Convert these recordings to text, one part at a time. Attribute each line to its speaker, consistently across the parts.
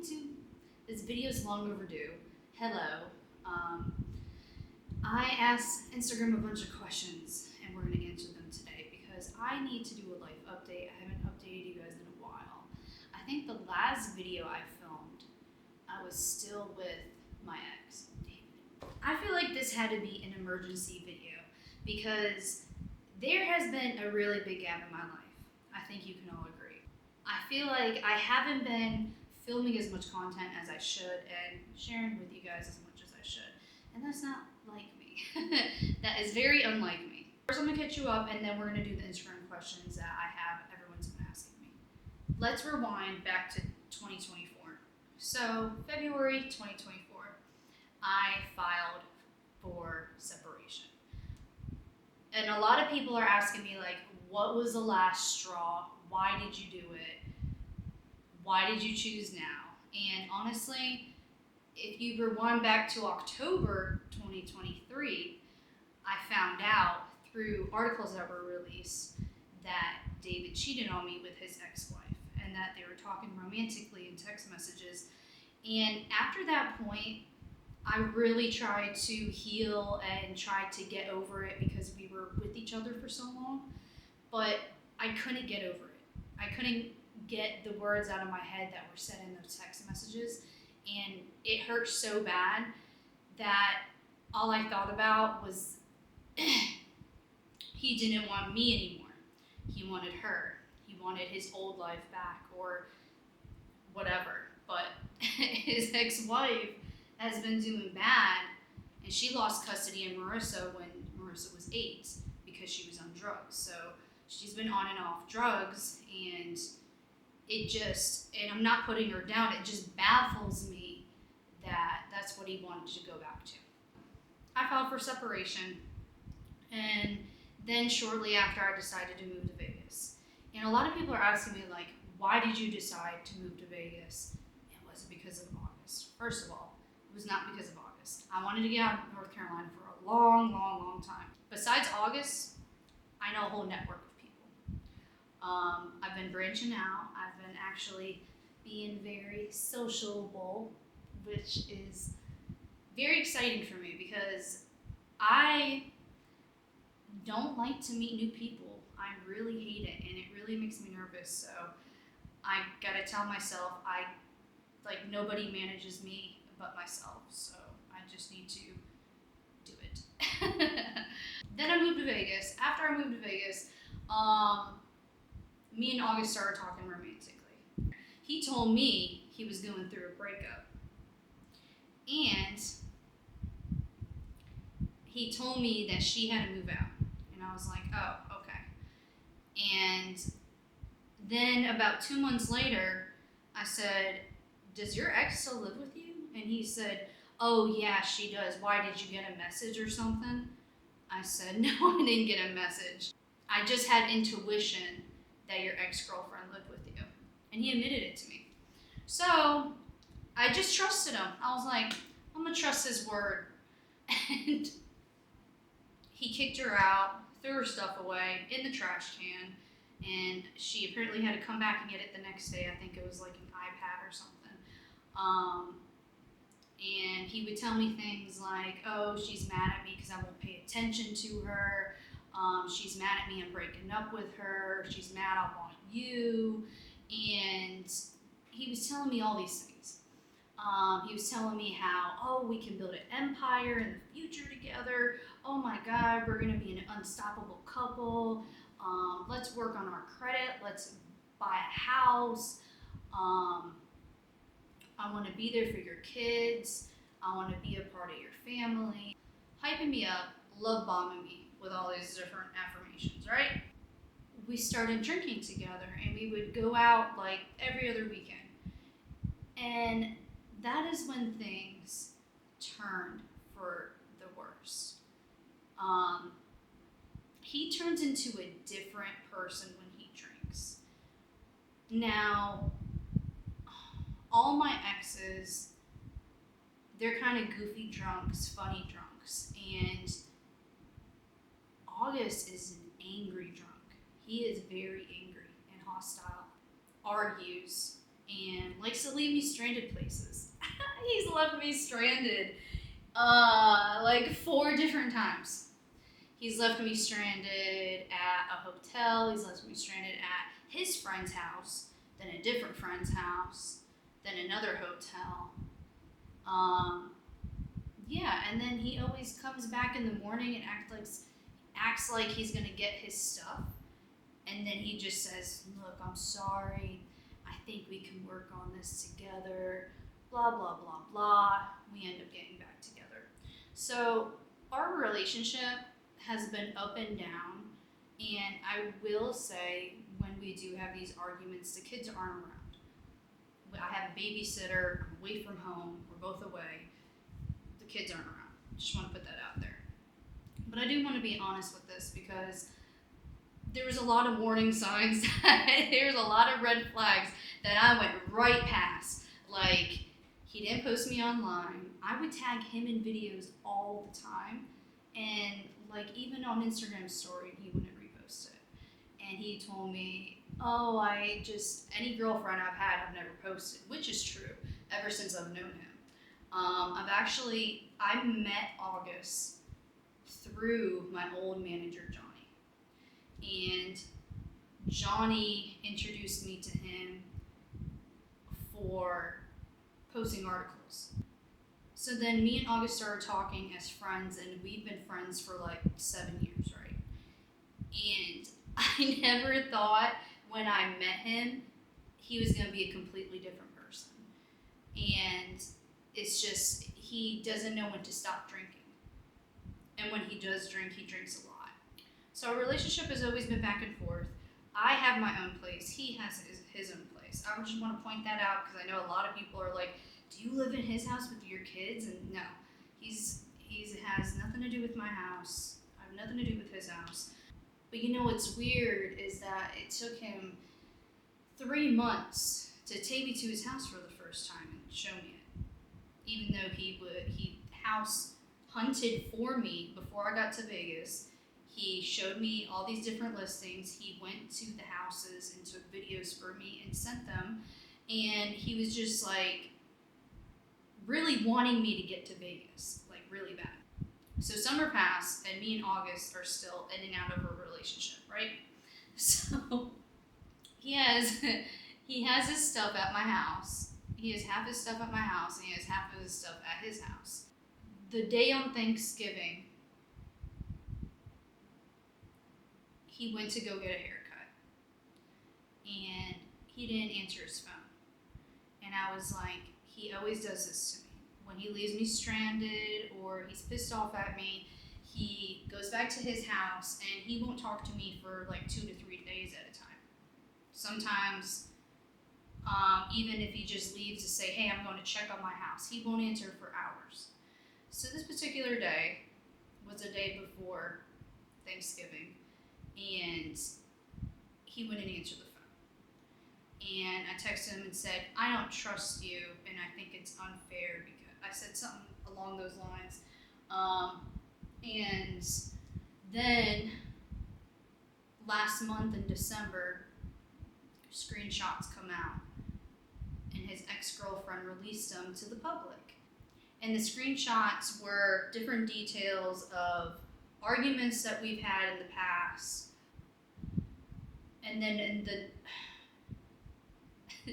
Speaker 1: YouTube. This video is long overdue. Hello. I asked Instagram a bunch of questions and we're going to answer them today because I need to do a life update. I haven't updated you guys in a while. I think the last video I filmed, I was still with my ex, David. I feel like this had to be an emergency video because there has been a really big gap in my life. I think you can all agree. I feel like I haven't been filming as much content as I should and sharing with you guys as much as I should. And that's not like me. That is very unlike me. First I'm going to catch you up and then we're going to do the Instagram questions that I have everyone's been asking me. Let's rewind back to 2024. So February 2024, I filed for separation. And a lot of people are asking me like, what was the last straw? Why did you do it? Why did you choose now? And honestly, if you rewind back to October 2023, I found out through articles that were released that David cheated on me with his ex-wife and that they were talking romantically in text messages. And after that point, I really tried to heal and tried to get over it because we were with each other for so long, but I couldn't get over it. I couldn't get the words out of my head that were said in those text messages, and it hurt so bad that all I thought about was he didn't want me anymore. He wanted her. He wanted his old life back or whatever. But his ex-wife has been doing bad, and she lost custody of Marissa when Marissa was 8 because she was on drugs. So she's been on and off drugs, and and I'm not putting her down, it just baffles me that that's what he wanted to go back to. I filed for separation, and then shortly after I decided to move to Vegas. And a lot of people are asking me like, why did you decide to move to Vegas? It wasn't because of August. First of all, it was not because of August. I wanted to get out of North Carolina for a long, long, long time. Besides August, I know a whole network of people. I've been branching out. I've been actually being very sociable, which is very exciting for me because I don't like to meet new people. I really hate it, and it really makes me nervous. So I gotta tell myself nobody manages me but myself. So I just need to do it. Then I moved to Vegas. After I moved to Vegas, me and August started talking romantically. He told me he was going through a breakup. And he told me that she had to move out. And I was like, oh, okay. And then about 2 months later, I said, does your ex still live with you? And he said, oh yeah, she does. Why, did you get a message or something? I said, no, I didn't get a message. I just had intuition that your ex-girlfriend lived with you. And he admitted it to me. So I just trusted him. I was like, I'm gonna trust his word. And he kicked her out, threw her stuff away in the trash can, and she apparently had to come back and get it the next day. I think it was like an iPad or something. And he would tell me things like, oh, she's mad at me because I won't pay attention to her. She's mad at me, I'm breaking up with her. She's mad, I want you. And he was telling me all these things. He was telling me how, oh, we can build an empire in the future together. Oh my God, we're gonna be an unstoppable couple. Let's work on our credit. Let's buy a house. I wanna be there for your kids. I wanna be a part of your family. Hyping me up, love bombing me with all these different affirmations, right? We started drinking together and we would go out like every other weekend. And that is when things turned for the worse. He turns into a different person when he drinks. Now, all my exes, they're kind of goofy drunks, funny drunks, and August is an angry drunk. He is very angry and hostile, argues, and likes to leave me stranded places. He's left me stranded like 4 different times. He's left me stranded at a hotel. He's left me stranded at his friend's house, then a different friend's house, then another hotel. Yeah, and then he always comes back in the morning and acts like he's gonna get his stuff, and then he just says, "Look, I'm sorry. I think we can work on this together." Blah blah blah blah. We end up getting back together. So our relationship has been up and down, and I will say when we do have these arguments, the kids aren't around. I have a babysitter. I'm away from home. We're both away. The kids aren't around. Just want to put that out there. But I do want to be honest with this because there was a lot of warning signs. There was a lot of red flags that I went right past. Like, he didn't post me online. I would tag him in videos all the time. And like even on Instagram story, he wouldn't repost it. And he told me, "Oh, any girlfriend I've had, I've never posted," which is true ever since I've known him. I met August through my old manager, Johnny. And Johnny introduced me to him for posting articles. So then me and August started talking as friends, and we've been friends for like 7 years, right? And I never thought when I met him, he was going to be a completely different person. And it's just, he doesn't know when to stop drinking. And when he does drink, he drinks a lot. So our relationship has always been back and forth. I have my own place. He has his own place. I just want to point that out because I know a lot of people are like, "Do you live in his house with your kids?" And no, he has nothing to do with my house. I have nothing to do with his house. But you know what's weird is that it took him 3 months to take me to his house for the first time and show me it. Even though he house hunted for me before I got to Vegas. He showed me all these different listings. He went to the houses and took videos for me and sent them. And he was just like really wanting me to get to Vegas, like really bad. So summer passed, and me and August are still in and out of a relationship, right? So he has his stuff at my house. He has half his stuff at my house, and he has half of his stuff at his house. The day on Thanksgiving, he went to go get a haircut, and he didn't answer his phone. And I was like, he always does this to me. When he leaves me stranded or he's pissed off at me, he goes back to his house and he won't talk to me for like 2 to 3 days at a time. Sometimes, even if he just leaves to say, "Hey, I'm going to check on my house," he won't answer for hours. So this particular day was the day before Thanksgiving, and he wouldn't answer the phone. And I texted him and said, "I don't trust you, and I think it's unfair," because I said something along those lines. And then last month in December, screenshots come out, and his ex-girlfriend released them to the public. And the screenshots were different details of arguments that we've had in the past. And then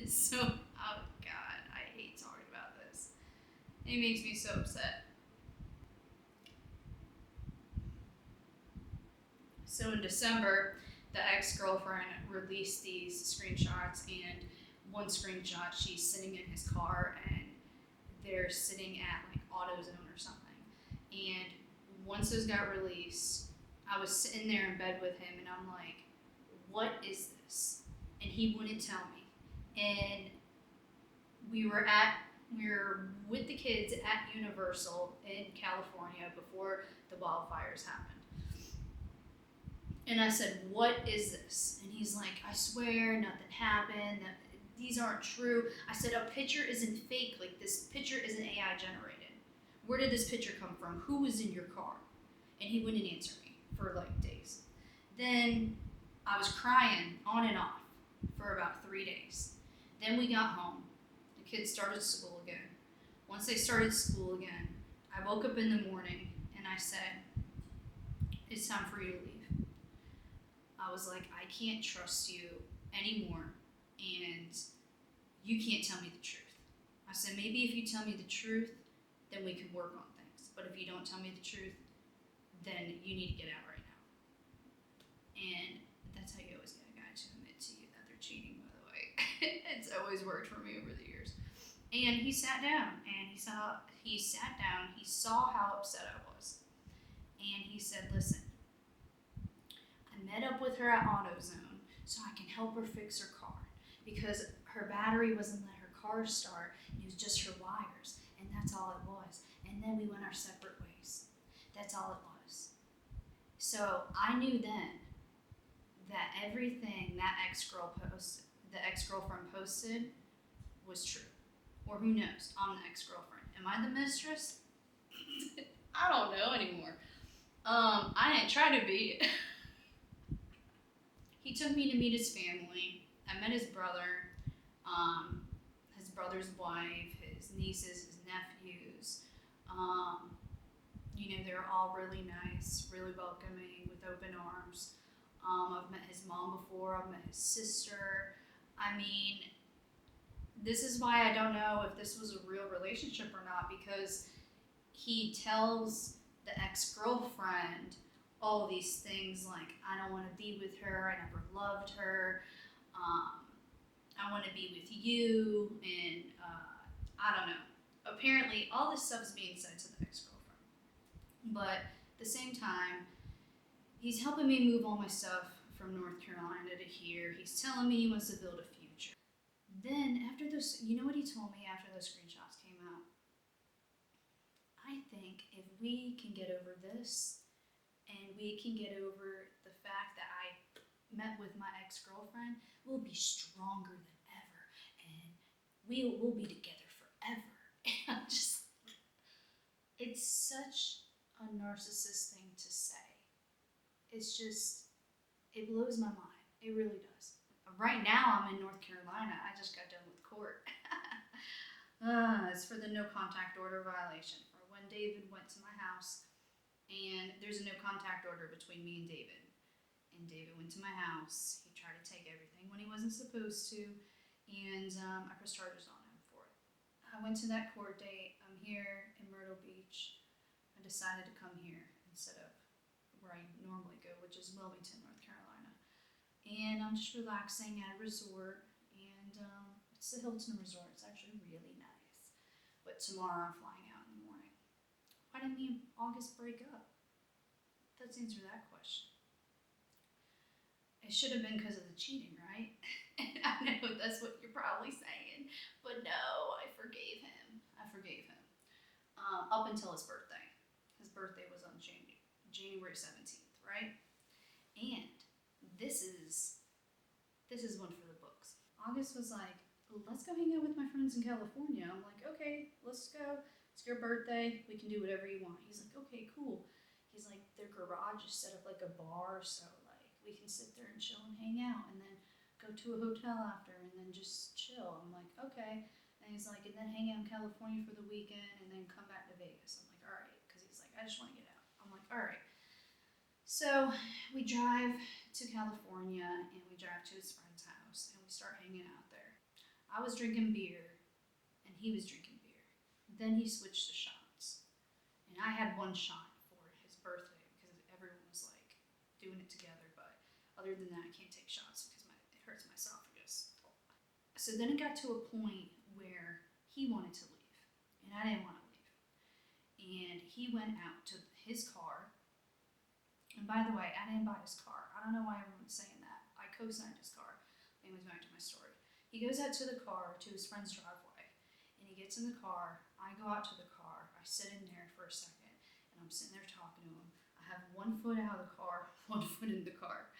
Speaker 1: so, oh God, I hate talking about this. It makes me so upset. So in December, the ex-girlfriend released these screenshots, and one screenshot, she's sitting in his car, and they're sitting at like AutoZone or something. And once those got released, I was sitting there in bed with him, and I'm like, "What is this?" And he wouldn't tell me. And we were with the kids at Universal in California before the wildfires happened. And I said, "What is this?" And he's like, "I swear nothing happened. These aren't true." I said, "A picture isn't fake. Like, this picture isn't AI generated. Where did this picture come from? Who was in your car?" And he wouldn't answer me for like days. Then I was crying on and off for about 3 days. Then we got home. The kids started school again. Once they started school again, I woke up in the morning and I said, it's time for you to leave. I was like, I can't trust you anymore, and you can't tell me the truth. I said, maybe if you tell me the truth, then we can work on things. But if you don't tell me the truth, then you need to get out right now. And that's how you always get a guy to admit to you that they're cheating, by the way. It's always worked for me over the years. And he sat down and he sat down, he saw how upset I was. And he said, listen, I met up with her at AutoZone so I can help her fix her car because her battery wasn't letting her car start, and it was just her wires, and that's all it was. And then we went our separate ways. That's all it was. So I knew then that everything that the ex-girlfriend posted was true. Or who knows? I'm the ex-girlfriend. Am I the mistress? I don't know anymore. I didn't try to be. He took me to meet his family. I met his brother, his brother's wife, his nieces, his nephews. They're all really nice, really welcoming, with open arms. I've met his mom before. I've met his sister. I mean, this is why I don't know if this was a real relationship or not, because he tells the ex-girlfriend all these things like, I don't want to be with her, I never loved her, I want to be with you, and I don't know. Apparently, all this stuff is being said to the ex-girlfriend. But at the same time, he's helping me move all my stuff from North Carolina to here. He's telling me he wants to build a future. Then, after those, you know what he told me after those screenshots came out? I think if we can get over this, and we can get over the fact that I met with my ex-girlfriend, we'll be stronger than ever, and we'll be together forever. And I'm just, it's such a narcissist thing to say. It's just, it blows my mind. It really does. Right now, I'm in North Carolina. I just got done with court. It's for the no contact order violation for when David went to my house, and there's a no contact order between me and David. And David went to my house. He tried to take everything when he wasn't supposed to, and I pressed charges on him for it. I went to that court date. I'm here in Myrtle Beach. I decided to come here instead of where I normally go, which is Wilmington, North Carolina. And I'm just relaxing at a resort, and it's the Hilton Resort. It's actually really nice. But tomorrow I'm flying out in the morning. Why didn't me and August break up? Let's answer that question. It should have been because of the cheating, right? And I know that's what you're probably saying, but no, I forgave him. Up until his birthday. His birthday was on January 17th, right? And this is one for the books. August was like, let's go hang out with my friends in California. I'm like, okay, let's go. It's your birthday. We can do whatever you want. He's like, okay, cool. He's like, their garage is set up like a bar, so like we can sit there and chill and hang out, and then go to a hotel after, and then just chill. I'm like, okay. And he's like, and then hang out in California for the weekend, and then come back to Vegas. I'm like, all right, because he's like, I just want to get out. I'm like, all right. So we drive to California, and we drive to his friend's house, and we start hanging out there. I was drinking beer, and he was drinking beer. Then he switched to shots, and I had one shot for his birthday because everyone was like doing it together. But other than that, I can't take shots because it hurts my esophagus. So then it got to a point where he wanted to leave, and I didn't want to leave. And he went out to his car. And by the way, I didn't buy his car. I don't know why everyone's saying that. I co-signed his car. Anyways, back to my story. He goes out to the car, to his friend's driveway, and he gets in the car. I go out to the car. I sit in there for a second, and I'm sitting there talking to him. I have 1 foot out of the car, 1 foot in the car.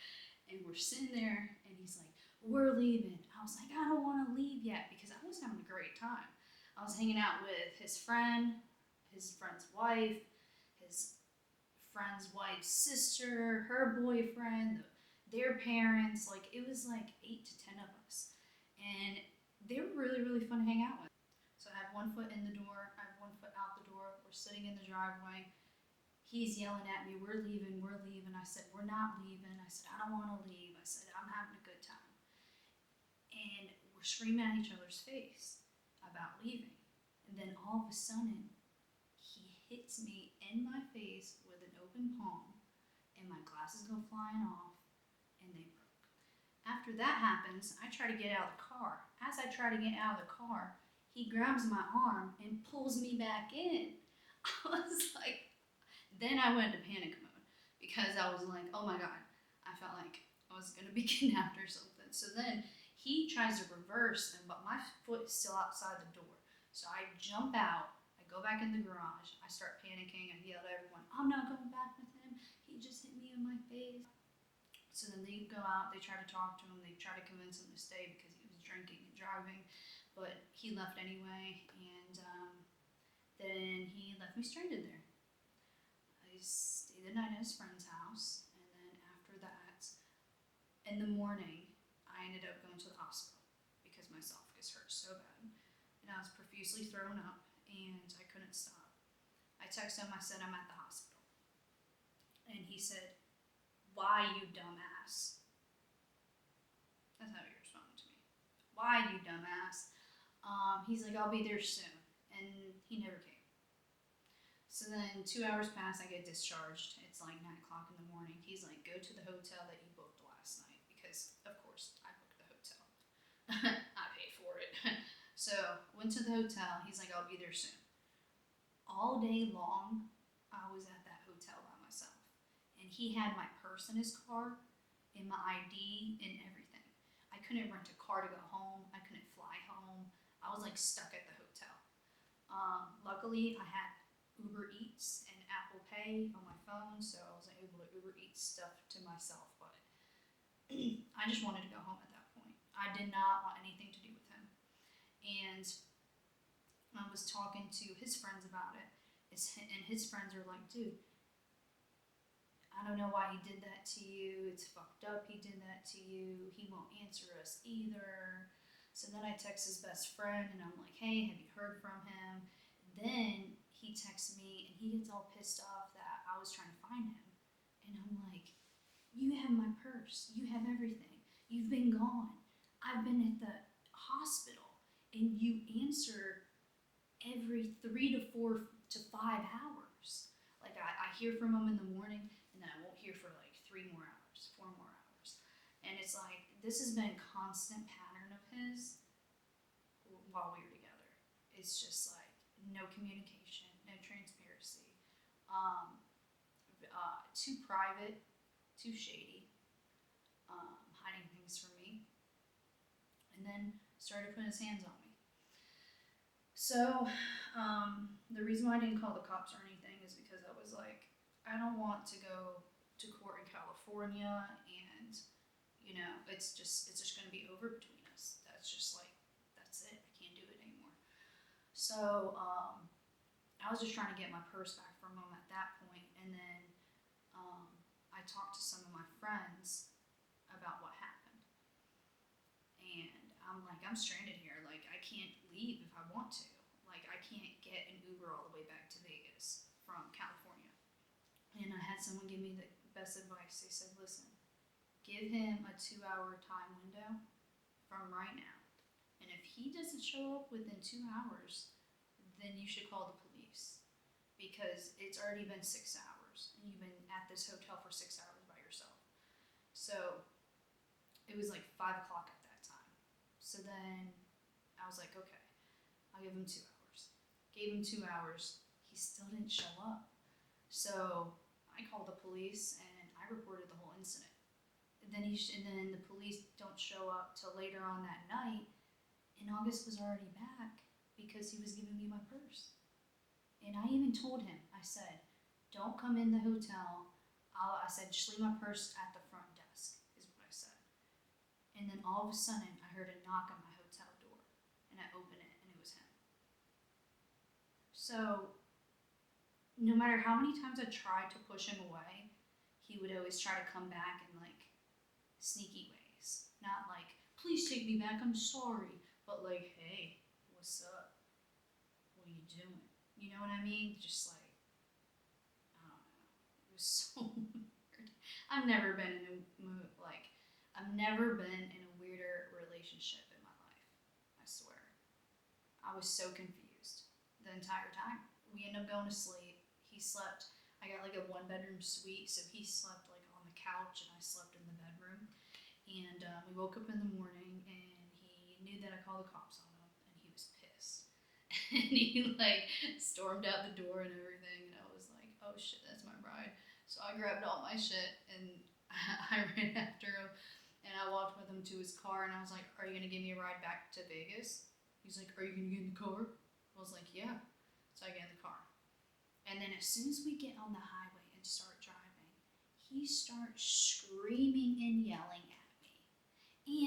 Speaker 1: And we're sitting there, and he's like, we're leaving. I was like, I don't want to leave yet, because I was having a great time. I was hanging out with his friend's wife, his friend's wife's sister, her boyfriend, their parents. Like, it was like 8 to 10 of us. And they were really, really fun to hang out with. So I have one foot in the door, I have one foot out the door. We're sitting in the driveway. He's yelling at me, we're leaving, we're leaving. I said, we're not leaving. I said, I don't want to leave. I said, I'm having a good time. And we're screaming at each other's face about leaving. And then all of a sudden, he hits me in my face with an open palm, and my glasses go flying off, and they broke. After that happens, I try to get out of the car. As I try to get out of the car, he grabs my arm and pulls me back in. I was like, then I went into panic mode because I was like, oh my God, I felt like I was gonna be kidnapped or something. So then he tries to reverse, but my foot is still outside the door. So I jump out, I go back in the garage, I start panicking, I yell at everyone, I'm not going back with him. He just hit me in my face. So then they go out, they try to talk to him, they try to convince him to stay because he was drinking and driving, but he left anyway, and then he left me stranded there. I stayed the night at his friend's house, and then after that, in the morning, I ended up going to the hospital because my esophagus hurt so bad, and I was profusely throwing up, and I couldn't stop. I texted him, I said, I'm at the hospital, and he said, why, you dumbass? That's how he responded to me. Why, you dumbass? He's like, I'll be there soon, and he never came. So then 2 hours pass, I get discharged. It's like 9 o'clock in the morning. He's like, go to the hotel that you booked last night, because of course I booked the hotel. I paid for it. So went to the hotel. He's like, I'll be there soon. All day long, I was at that hotel by myself, and he had my purse in his car and my ID and everything. I couldn't rent a car to go home. I couldn't fly home. I was like stuck at the hotel. Luckily, I had Uber Eats and Apple Pay on my phone, so I was able to Uber Eats stuff to myself, but I just wanted to go home at that point. I did not want anything to do with him. And I was talking to his friends about it, and his friends are like, dude, I don't know why he did that to you. It's fucked up he did that to you. He won't answer us either. So then I text his best friend, and I'm like, hey, have you heard from him? Then he texts me, and he gets all pissed off that I was trying to find him. And I'm like, you have my purse. You have everything. You've been gone. I've been at the hospital, and you answer every 3 to 4 to 5 hours. Like, I hear from him in the morning, and then I won't hear for like 3 more hours, 4 more hours. And it's like, this has been a constant pattern of his while we were together. It's just like, no communication, no transparency, too private, too shady, hiding things from me, and then started putting his hands on me. So the reason why I didn't call the cops or anything is because I was like, I don't want to go to court in California, and it's just going to be over between us. That's it. I can't do it anymore. So I was just trying to get my purse back from him at that point, and then I talked to some of my friends about what happened, and I'm like, I'm stranded here. Like, I can't leave if I want to. Like, I can't get an Uber all the way back to Vegas from California. And I had someone give me the best advice. They said, listen, give him a 2-hour time window from right now. And if he doesn't show up within 2 hours, then you should call the police, because it's already been 6 hours and you've been at this hotel for 6 hours by yourself. So it was like 5 o'clock at that time. So then I was like, okay, I'll give him 2 hours. Gave him 2 hours. He still didn't show up. So I called the police and I reported the whole incident. And then the police don't show up till later on that night, and August was already back because he was giving me my purse. And I even told him, I said, don't come in the hotel. I said, just leave my purse at the front desk, is what I said. And then all of a sudden, I heard a knock on my hotel door, and I opened it, and it was him. So no matter how many times I tried to push him away, he would always try to come back in like sneaky ways. Not like, please take me back, I'm sorry. but like, hey, what's up? What are you doing? You know what I mean? Just like, I don't know. It was so weird. I've never been in a I've never been in a weirder relationship in my life. I swear. I was so confused the entire time. We ended up going to sleep. He slept. I got like a 1 bedroom suite, so he slept like on the couch and I slept in the bedroom. And we woke up in the morning and he knew that I called the cops on him and he was pissed. And he like stormed out the door and everything. And I was like, oh shit, that's my bride. So I grabbed all my shit and I ran after him and I walked with him to his car and I was like, are you gonna give me a ride back to Vegas? He's like, are you gonna get in the car? I was like, yeah. So I get in the car. And then as soon as we get on the highway and start driving, he starts screaming and yelling at me.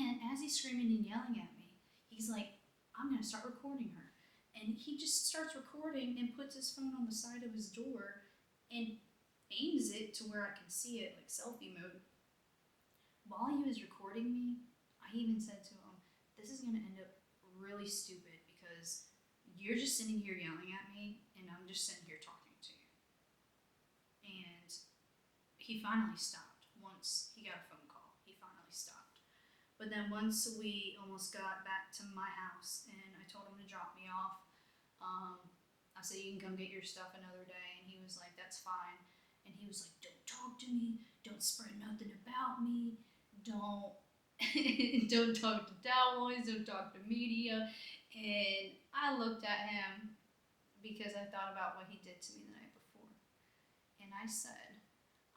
Speaker 1: And as he's screaming and yelling at me, he's like, I'm gonna start recording her. And he just starts recording and puts his phone on the side of his door and aims it to where I can see it, like selfie mode. While he was recording me, I even said to him, this is gonna end up really stupid because you're just sitting here yelling at me and I'm just sitting here talking to you. And he finally stopped. Once he got a phone call, he finally stopped. But then once we almost got back to my house and I told him to drop me off, I said, you can come get your stuff another day. And he was like, that's fine. And he was like, don't talk to me. Don't spread nothing about me. Don't don't talk to tabloids. Don't talk to media. And I looked at him because I thought about what he did to me the night before. And I said,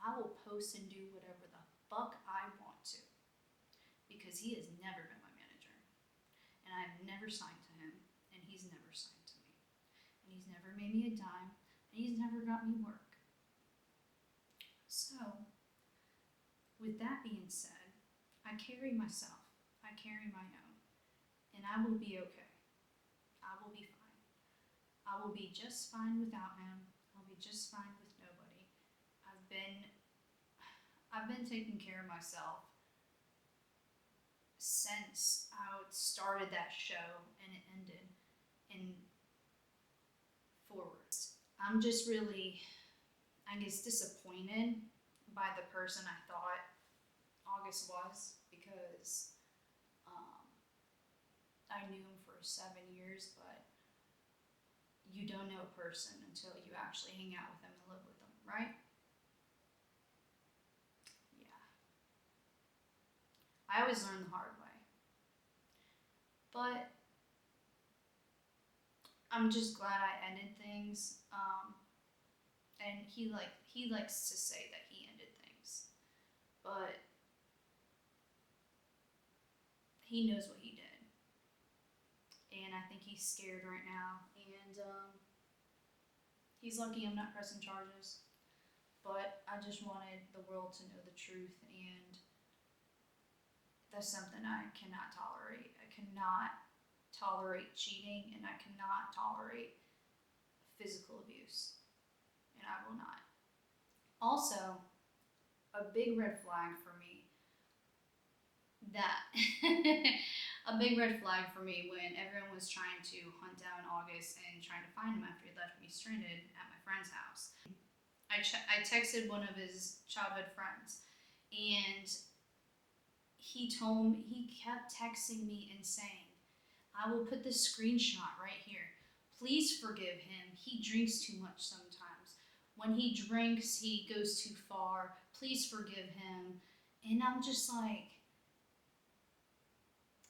Speaker 1: I will post and do whatever the fuck I want to. Because he has never been my manager. And I've never signed to him. And he's never signed to me. And he's never made me a dime. And he's never got me work. So, with that being said, I carry myself. I carry my own. And I will be okay. I will be fine. I will be just fine without him. I'll be just fine with nobody. I've been taking care of myself since I started that show and it ended and forward. I'm just really, I guess, disappointed by the person I thought August was because I knew him for 7 years, but you don't know a person until you actually hang out with them and live with them, right? Yeah. I always learn the hard way. But I'm just glad I ended things. And he likes to say that he ended things. But he knows what he did. And I think he's scared right now. And he's lucky I'm not pressing charges. But I just wanted the world to know the truth. And that's something I cannot tolerate. I cannot tolerate cheating. And I cannot tolerate physical abuse. And I will not. Also, a big red flag for me a big red flag for me when everyone was trying to hunt down August and trying to find him after he left me stranded at my friend's house. I texted one of his childhood friends and he kept texting me and saying, I will put this screenshot right here. Please forgive him. He drinks too much sometimes. When he drinks, he goes too far. Please forgive him. And I'm just like,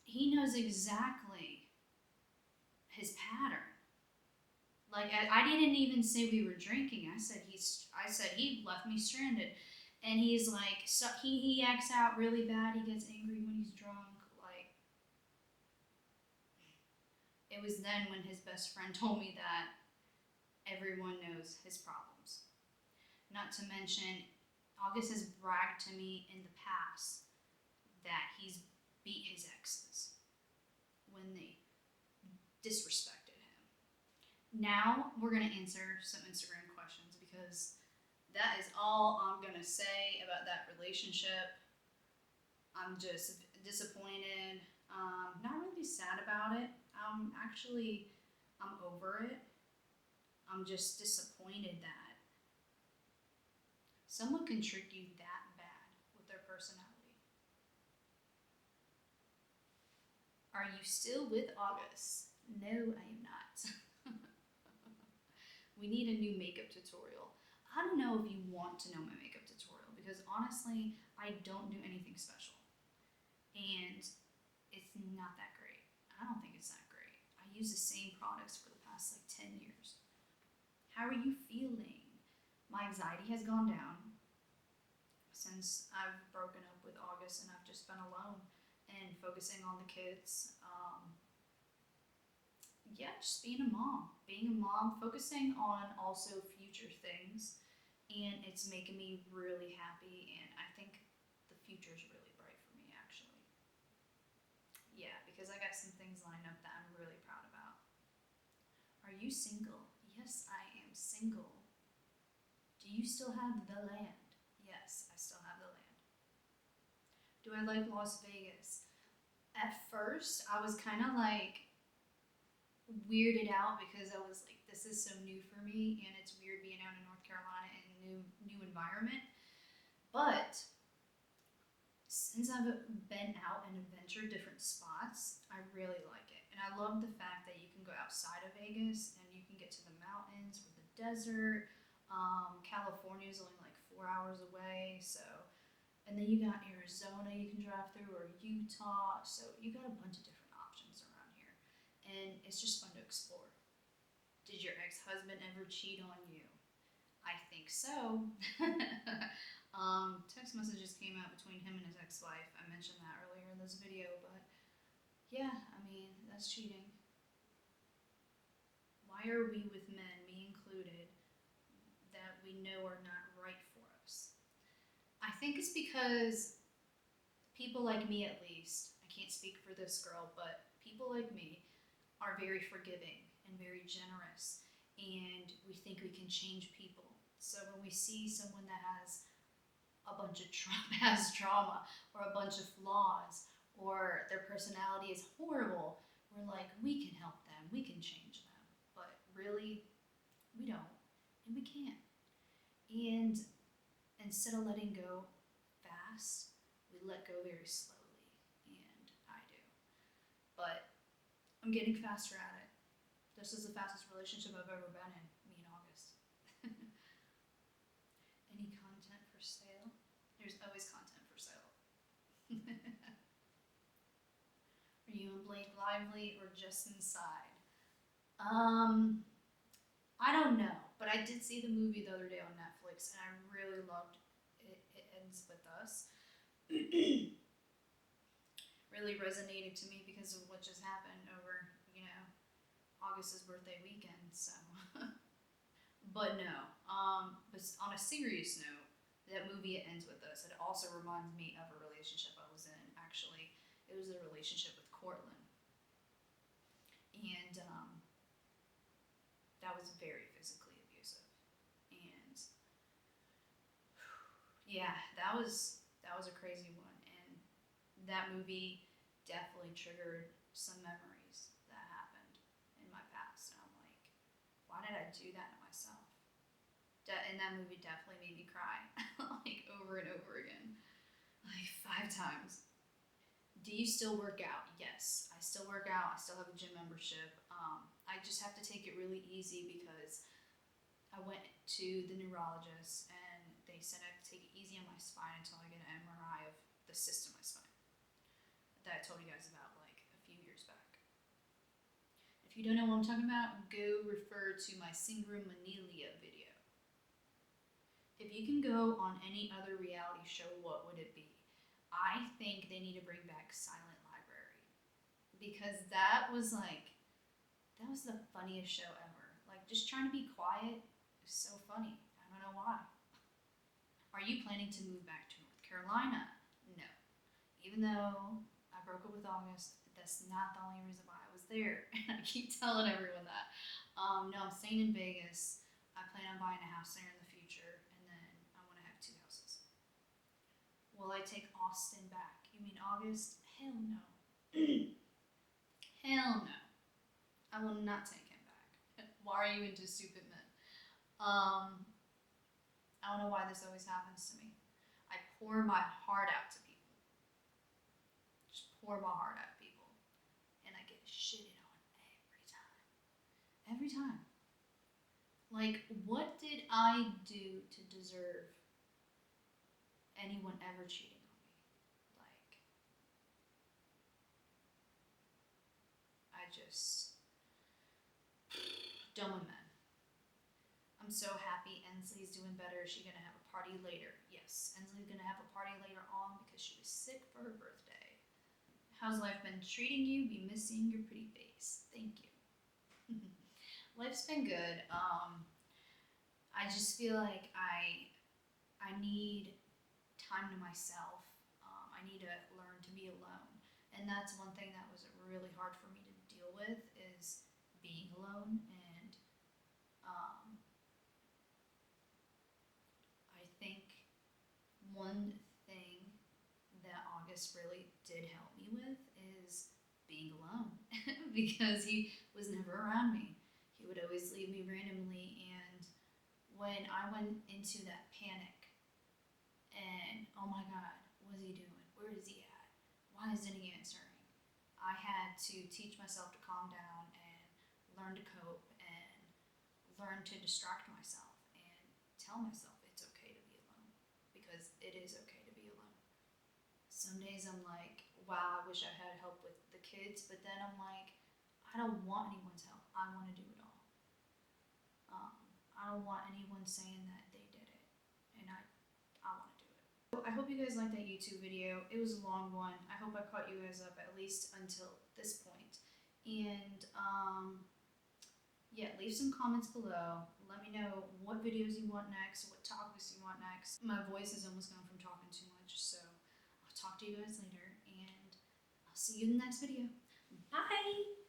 Speaker 1: he knows exactly his pattern. Like, I didn't even say we were drinking. I said he left me stranded. And he's like, so he acts out really bad. He gets angry when he's drunk. Like, it was then when his best friend told me that everyone knows his problems. Not to mention, August has bragged to me in the past that he's beat his exes when they disrespected him. Now we're going to answer some Instagram questions because that is all I'm going to say about that relationship. I'm just disappointed. Not really sad about it. I'm over it. I'm just disappointed that someone can trick you that bad with their personality. Are you still with August? No, I am not. We need a new makeup tutorial. I don't know if you want to know my makeup tutorial because honestly, I don't do anything special. And it's not that great. I don't think it's that great. I use the same products for the past like 10 years. How are you feeling? My anxiety has gone down since I've broken up with August and I've just been alone and focusing on the kids. Yeah, just being a mom. Being a mom, focusing on also future things. And it's making me really happy. And I think the future is really bright for me, actually. Yeah, because I got some things lined up that I'm really proud about. Are you single? Yes, I am single. Do you still have the land? Yes, I still have the land. Do I like Las Vegas? At first, I was kind of like weirded out because I was like, this is so new for me, and it's weird being out in North Carolina in a new environment. But since I've been out and adventured different spots, I really like it. And I love the fact that you can go outside of Vegas and you can get to the mountains or the desert. California is only like 4 hours away, so and then you got Arizona you can drive through or Utah, so you got a bunch of different options around here, and it's just fun to explore. Did your ex-husband ever cheat on you? I think so. Text messages came out between him and his ex-wife. I mentioned that earlier in this video, but yeah, I mean, that's cheating. Why are we with men, me included, that we know are not right for us? I think it's because people like me, at least, I can't speak for this girl, but people like me are very forgiving and very generous, and we think we can change people. So when we see someone that has a bunch of has trauma or a bunch of flaws or their personality is horrible, we're like, we can help them, we can change them. But really, we don't, and we can't. And instead of letting go fast, we let go very slowly, and I do. But I'm getting faster at it. This is the fastest relationship I've ever been in, me and August. Any content for sale? There's always content for sale. Are you in Blake Lively or just inside? I don't know, but I did see the movie the other day on Netflix, and I really loved it. It Ends With Us. Really resonated to me because of what just happened over, August's birthday weekend. So, but no. But on a serious note, that movie It Ends With Us. It also reminds me of a relationship I was in. Actually, it was a relationship with Cortland, and that was very physically abusive. And yeah, that was a crazy one, and that movie definitely triggered some memories that happened in my past. And I'm like, why did I do that to myself? And that movie definitely made me cry, like over and over again, like 5 times. Do you still work out? Yes, I still work out. I still have a gym membership. I just have to take it really easy because I went to the neurologist and they said I have to take it easy on my spine until I get an MRI of the cyst in my spine that I told you guys about like a few years back. If you don't know what I'm talking about, go refer to my Singram Manelia video. If you can go on any other reality show, what would it be? I think they need to bring back Silent Library because that was the funniest show ever. Like just trying to be quiet is so funny. I don't know why. Are you planning to move back to North Carolina? No. Even though I broke up with August, that's not the only reason why I was there. And I keep telling everyone that. No, I'm staying in Vegas. I plan on buying a house there in the future, and then I want to have 2 houses. Will I take Austin back? You mean August? Hell no. Hell no. I will not take him back. Why are you into stupid men? I don't know why this always happens to me. I pour my heart out to people. Just pour my heart out to people. And I get shitted on every time. Every time. Like, what did I do to deserve anyone ever cheating on me? Like, I just. Done with men. I'm so happy Ensley's doing better. Is she gonna have a party later? Yes, Ensley's gonna have a party later on because she was sick for her birthday. How's life been treating you? Be missing your pretty face. Thank you. Life's been good. I just feel like I need time to myself. I need to learn to be alone, and that's one thing that was really hard for me to deal with is being alone. And I think one thing that August really did help me with is being alone because he was never around me. He would always leave me randomly, and when I went into that panic and oh my god, what is he doing? Where is he at? Why isn't he answering? I had to teach myself to calm down and learn to cope and learn to distract myself and tell myself it's okay to be alone because it is okay to be alone. Some days I'm like, wow, I wish I had help with the kids, but then I'm like, I don't want anyone's help. I want to do it all. I don't want anyone saying that they did it, and I want to do it. I hope you guys liked that YouTube video. It was a long one. I hope I caught you guys up at least until this point. And yeah, leave some comments below. Let me know what videos you want next, what topics you want next. My voice is almost gone from talking too much, so I'll talk to you guys later, and I'll see you in the next video. Bye!